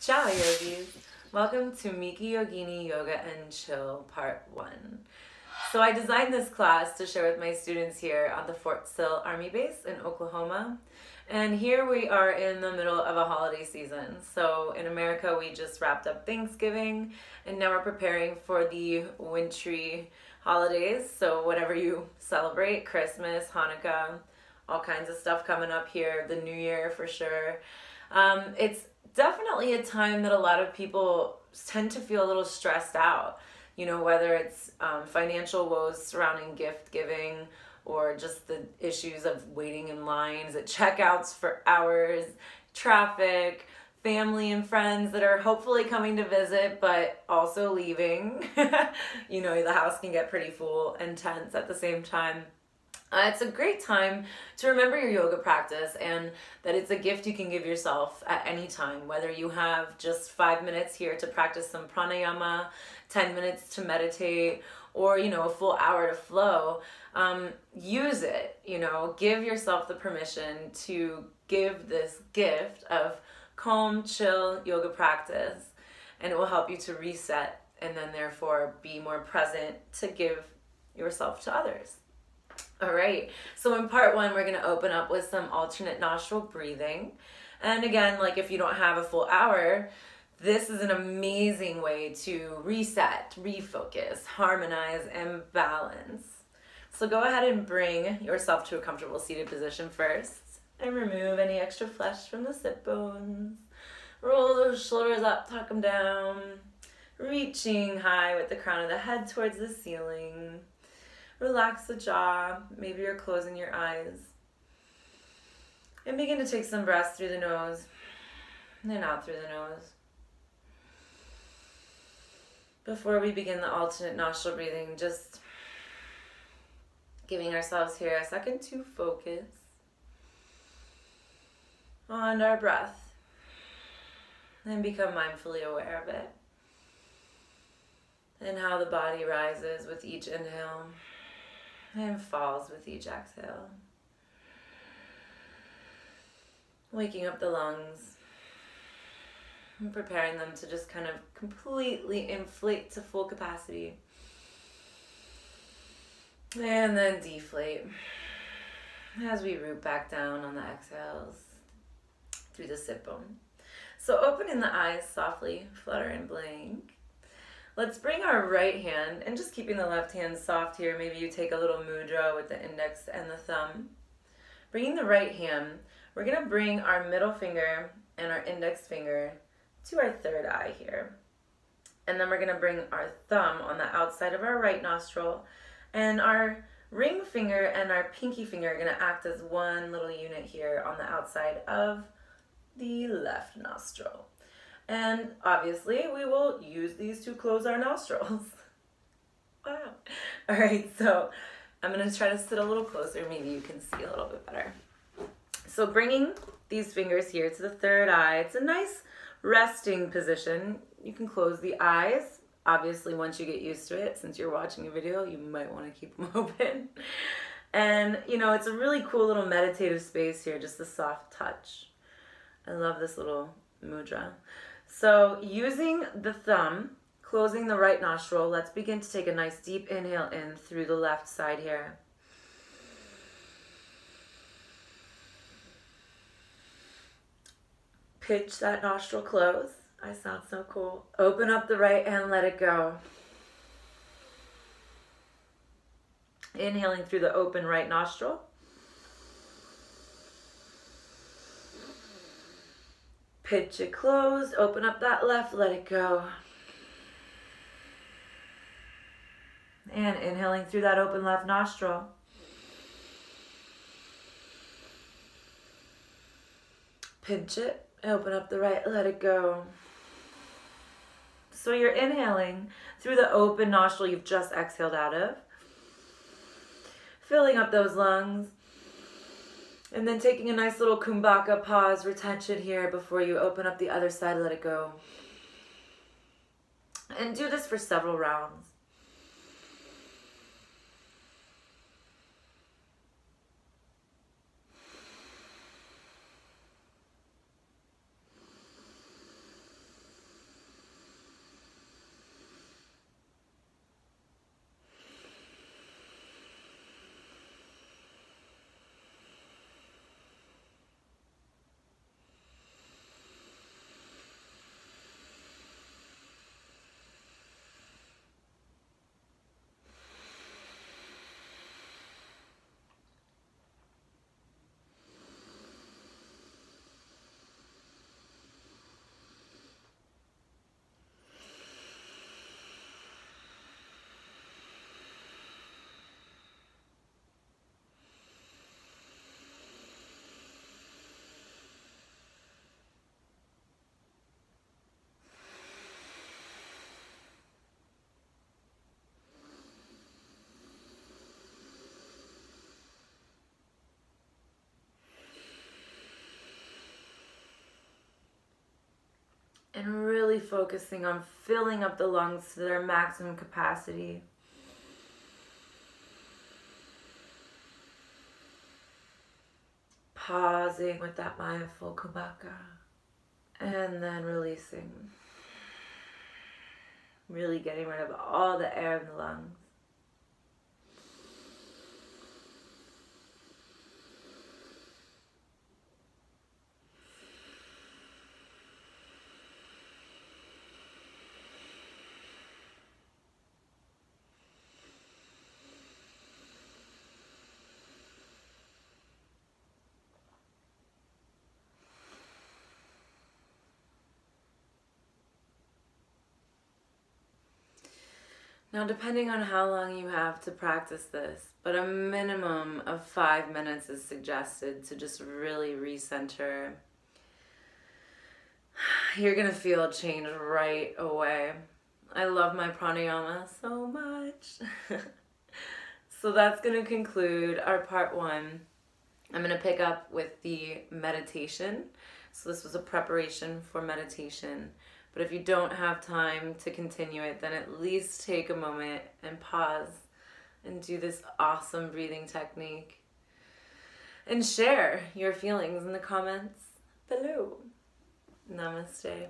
Ciao yogis! Welcome to Miki, Yogini, Yoga and Chill Part 1. So I designed this class to share with my students here on the Fort Sill Army Base in Oklahoma. And here we are in the middle of a holiday season. So in America we just wrapped up Thanksgiving and now we're preparing for the wintry holidays. So whatever you celebrate, Christmas, Hanukkah, all kinds of stuff coming up here, the New Year for sure. It's definitely a time that a lot of people tend to feel a little stressed out, you know, whether it's financial woes surrounding gift giving or just the issues of waiting in lines at checkouts for hours, traffic, family and friends that are hopefully coming to visit but also leaving. You know, the house can get pretty full and tense at the same time. It's a great time to remember your yoga practice and that it's a gift you can give yourself at any time, whether you have just 5 minutes here to practice some pranayama, 10 minutes to meditate, or, you know, a full hour to flow. Use it, you know, give yourself the permission to give this gift of calm, chill yoga practice, and it will help you to reset and then therefore be more present to give yourself to others. All right, so in part 1, we're going to open up with some alternate nostril breathing. And again, like if you don't have a full hour, this is an amazing way to reset, refocus, harmonize, and balance. So go ahead and bring yourself to a comfortable seated position first and remove any extra flesh from the sit bones. Roll those shoulders up, tuck them down, reaching high with the crown of the head towards the ceiling. Relax the jaw, maybe you're closing your eyes. And begin to take some breaths through the nose, and then out through the nose. Before we begin the alternate nostril breathing, just giving ourselves here a second to focus on our breath and become mindfully aware of it and how the body rises with each inhale and falls with each exhale. Waking up the lungs and preparing them to just kind of completely inflate to full capacity. And then deflate as we root back down on the exhales through the sit bone. So opening the eyes softly, flutter and blink. Let's bring our right hand, and just keeping the left hand soft here, maybe you take a little mudra with the index and the thumb. Bringing the right hand, we're going to bring our middle finger and our index finger to our third eye here. And then we're going to bring our thumb on the outside of our right nostril, and our ring finger and our pinky finger are going to act as one little unit here on the outside of the left nostril. And obviously, we will use these to close our nostrils. Wow. All right, so I'm going to try to sit a little closer. Maybe you can see a little bit better. So bringing these fingers here to the third eye, it's a nice resting position. You can close the eyes. Obviously, once you get used to it, since you're watching a video, you might want to keep them open. And, you know, it's a really cool little meditative space here, just a soft touch. I love this little mudra. So using the thumb, closing the right nostril, let's begin to take a nice deep inhale in through the left side here. Pitch that nostril close. I sound so cool. Open up the right and let it go. Inhaling through the open right nostril. Pitch it closed, open up that left, let it go. And inhaling through that open left nostril. Pinch it, open up the right, let it go. So you're inhaling through the open nostril you've just exhaled out of. Filling up those lungs. And then taking a nice little kumbhaka pause, retention here before you open up the other side, let it go. And do this for several rounds. And really focusing on filling up the lungs to their maximum capacity. Pausing with that mindful kubaka. And then releasing. Really getting rid of all the air in the lungs. Now, depending on how long you have to practice this, but a minimum of 5 minutes is suggested to just really recenter. You're gonna feel a change right away. I love my pranayama so much. So that's gonna conclude our part 1. I'm gonna pick up with the meditation. So this was a preparation for meditation. But if you don't have time to continue it, then at least take a moment and pause and do this awesome breathing technique. And share your feelings in the comments below. Namaste.